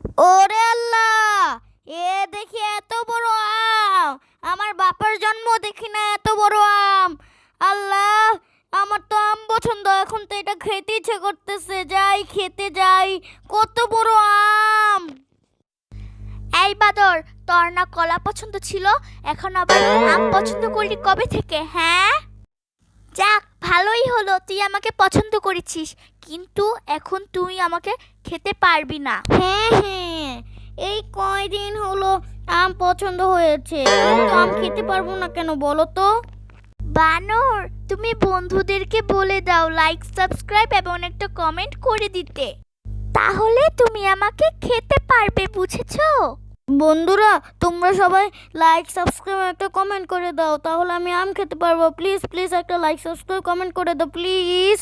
ওরে আল্লাহ, এ দেখি এত বড় আম। আমার বাপের জন্ম দেখি না এত বড় আম। আল্লাহ, আমার তো আম পছন্দ, এখন তো এটা খেতে ইচ্ছে করতেছে। যাই খেতে যাই। কত বড় আম! এই বাদর, তোর না কলা পছন্দ ছিল, এখন আবার আম পছন্দ করলি কবে থেকে? হ্যাঁ, যাক ভালোই হলো তুই আমাকে পছন্দ করেছিস, কিন্তু এখন তুই আমাকে খেতে পারবি না। হ্যাঁ হ্যাঁ, এই কয়দিন হলো আম পছন্দ হয়েছে, কিন্তু আম খেতে পারবো না কেন বলো তো? বানর, তুমি বন্ধুদেরকে বলে দাও লাইক, সাবস্ক্রাইব এবং একটা কমেন্ট করে দিতে, তাহলে তুমি আমাকে খেতে পারবে, বুঝেছো? বন্ধুরা, তোমরা সবাই লাইক, সাবস্ক্রাইব একটা কমেন্ট করে দাও, তাহলে আমি আম খেতে পারবো। প্লিজ প্লিজ একটা লাইক, সাবস্ক্রাইব, কমেন্ট করে দাও প্লিজ।